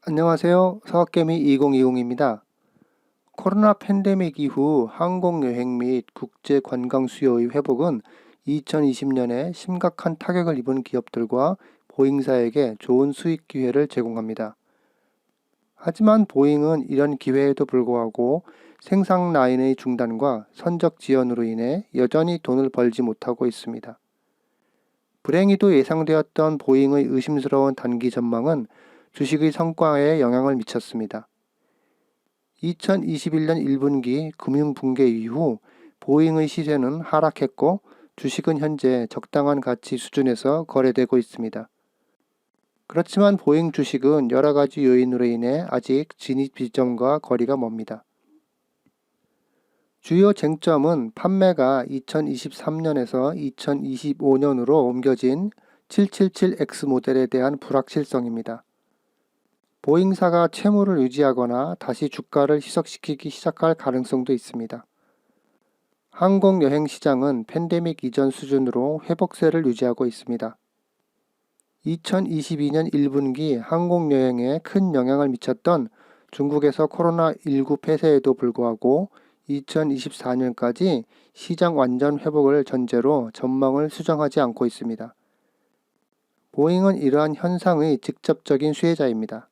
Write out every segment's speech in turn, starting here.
안녕하세요. 서학개미 2020입니다. 코로나 팬데믹 이후 항공여행 및 국제 관광 수요의 회복은 2020년에 심각한 타격을 입은 기업들과 보잉사에게 좋은 수익 기회를 제공합니다. 하지만 보잉은 이런 기회에도 불구하고 생산 라인의 중단과 선적 지연으로 인해 여전히 돈을 벌지 못하고 있습니다. 불행히도 예상되었던 보잉의 의심스러운 단기 전망은 주식의 성과에 영향을 미쳤습니다. 2021년 1분기 금융 붕괴 이후 보잉의 시세는 하락했고 주식은 현재 적당한 가치 수준에서 거래되고 있습니다. 그렇지만 보잉 주식은 여러 가지 요인으로 인해 아직 진입 지점과 거리가 멉니다. 주요 쟁점은 판매가 2023년에서 2025년으로 옮겨진 777X 모델에 대한 불확실성입니다. 보잉사가 채무를 유지하거나 다시 주가를 희석시키기 시작할 가능성도 있습니다. 항공여행 시장은 팬데믹 이전 수준으로 회복세를 유지하고 있습니다. 2022년 1분기 항공여행에 큰 영향을 미쳤던 중국에서 코로나19 폐쇄에도 불구하고 2024년까지 시장 완전 회복을 전제로 전망을 수정하지 않고 있습니다. 보잉은 이러한 현상의 직접적인 수혜자입니다.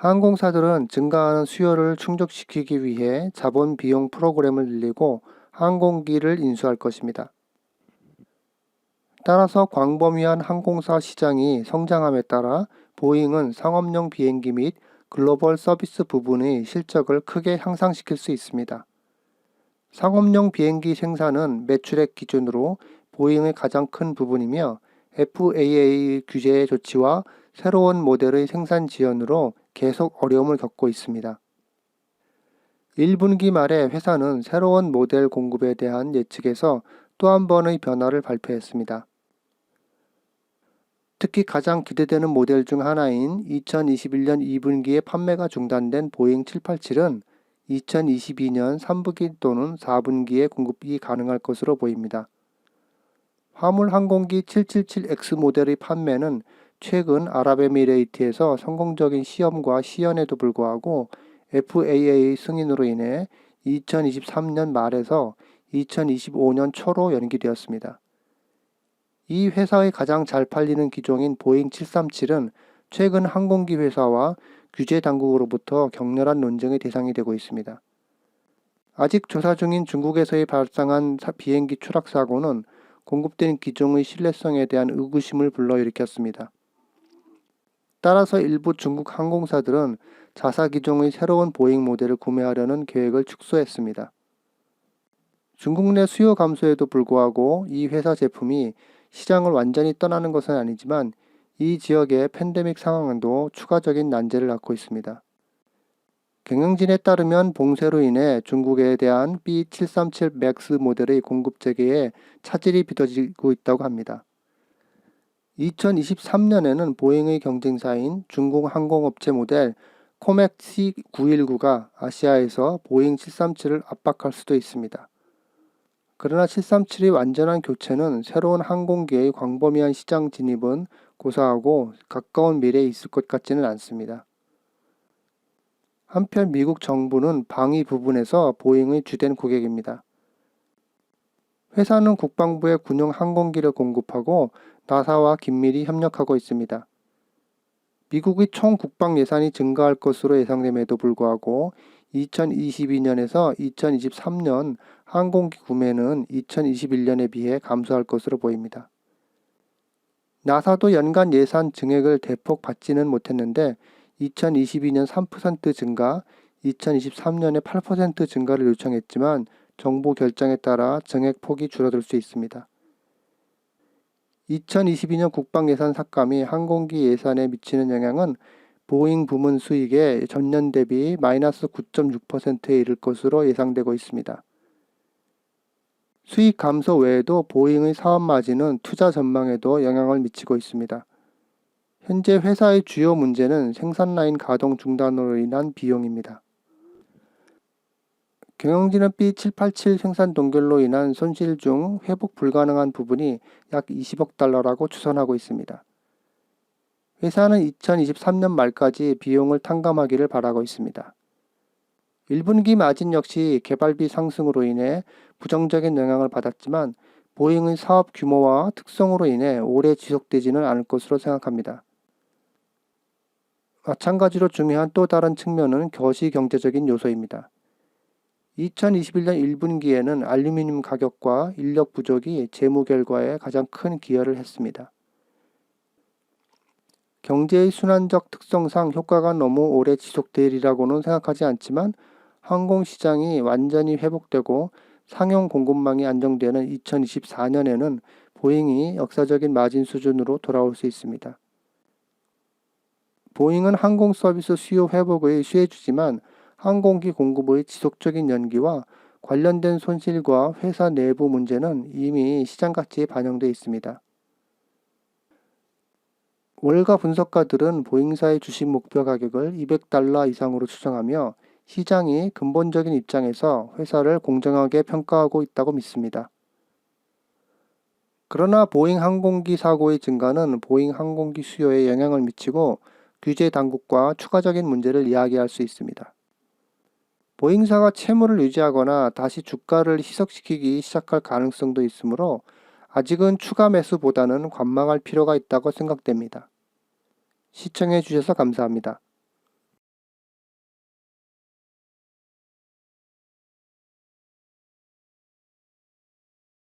항공사들은 증가하는 수요를 충족시키기 위해 자본 비용 프로그램을 늘리고 항공기를 인수할 것입니다. 따라서 광범위한 항공사 시장이 성장함에 따라 보잉은 상업용 비행기 및 글로벌 서비스 부분의 실적을 크게 향상시킬 수 있습니다. 상업용 비행기 생산은 매출액 기준으로 보잉의 가장 큰 부분이며 FAA 규제 조치와 새로운 모델의 생산 지연으로 계속 어려움을 겪고 있습니다. 1분기 말에 회사는 새로운 모델 공급에 대한 예측에서 또 한 번의 변화를 발표했습니다. 특히 가장 기대되는 모델 중 하나인 2021년 2분기에 판매가 중단된 보잉 787은 2022년 3분기 또는 4분기에 공급이 가능할 것으로 보입니다. 화물 항공기 777X 모델의 판매는 최근 아랍에미레이트에서 성공적인 시험과 시연에도 불구하고 FAA 승인으로 인해 2023년 말에서 2025년 초로 연기되었습니다. 이 회사의 가장 잘 팔리는 기종인 보잉 737은 최근 항공기 회사와 규제 당국으로부터 격렬한 논쟁의 대상이 되고 있습니다. 아직 조사 중인 중국에서의 발생한 비행기 추락 사고는 공급된 기종의 신뢰성에 대한 의구심을 불러일으켰습니다. 따라서 일부 중국 항공사들은 자사 기종의 새로운 보잉 모델을 구매하려는 계획을 축소했습니다. 중국 내 수요 감소에도 불구하고 이 회사 제품이 시장을 완전히 떠나는 것은 아니지만 이 지역의 팬데믹 상황도 추가적인 난제를 낳고 있습니다. 경영진에 따르면 봉쇄로 인해 중국에 대한 B737 맥스 모델의 공급 재개에 차질이 빚어지고 있다고 합니다. 2023년에는 보잉의 경쟁사인 중국 항공업체 모델 코맥 C919가 아시아에서 보잉 737을 압박할 수도 있습니다. 그러나 737의 완전한 교체는 새로운 항공기의 광범위한 시장 진입은 고사하고 가까운 미래에 있을 것 같지는 않습니다. 한편 미국 정부는 방위 부분에서 보잉의 주된 고객입니다. 회사는 국방부에 군용 항공기를 공급하고 나사와 긴밀히 협력하고 있습니다. 미국의 총 국방 예산이 증가할 것으로 예상됨에도 불구하고 2022년에서 2023년 항공기 구매는 2021년에 비해 감소할 것으로 보입니다. 나사도 연간 예산 증액을 대폭 받지는 못했는데 2022년 3% 증가, 2023년에 8% 증가를 요청했지만 정부 결정에 따라 증액 폭이 줄어들 수 있습니다. 2022년 국방 예산 삭감이 항공기 예산에 미치는 영향은 보잉 부문 수익의 전년 대비 마이너스 9.6%에 이를 것으로 예상되고 있습니다. 수익 감소 외에도 보잉의 사업 마진은 투자 전망에도 영향을 미치고 있습니다. 현재 회사의 주요 문제는 생산 라인 가동 중단으로 인한 비용입니다. 경영진은 B787 생산 동결로 인한 손실 중 회복 불가능한 부분이 약 20억 달러라고 추산하고 있습니다. 회사는 2023년 말까지 비용을 탕감하기를 바라고 있습니다. 1분기 마진 역시 개발비 상승으로 인해 부정적인 영향을 받았지만 보잉의 사업 규모와 특성으로 인해 오래 지속되지는 않을 것으로 생각합니다. 마찬가지로 중요한 또 다른 측면은 거시경제적인 요소입니다. 2021년 1분기에는 알루미늄 가격과 인력 부족이 재무 결과에 가장 큰 기여를 했습니다. 경제의 순환적 특성상 효과가 너무 오래 지속되리라고는 생각하지 않지만 항공시장이 완전히 회복되고 상용 공급망이 안정되는 2024년에는 보잉이 역사적인 마진 수준으로 돌아올 수 있습니다. 보잉은 항공 서비스 수요 회복의 수혜주지만 항공기 공급의 지속적인 연기와 관련된 손실과 회사 내부 문제는 이미 시장 가치에 반영돼 있습니다. 월가 분석가들은 보잉사의 주식 목표 가격을 $200 이상으로 추정하며 시장이 근본적인 입장에서 회사를 공정하게 평가하고 있다고 믿습니다. 그러나 보잉 항공기 사고의 증가는 보잉 항공기 수요에 영향을 미치고 규제 당국과 추가적인 문제를 이야기할 수 있습니다. 보잉사가 채무를 유지하거나 다시 주가를 희석시키기 시작할 가능성도 있으므로 아직은 추가 매수보다는 관망할 필요가 있다고 생각됩니다. 시청해 주셔서 감사합니다.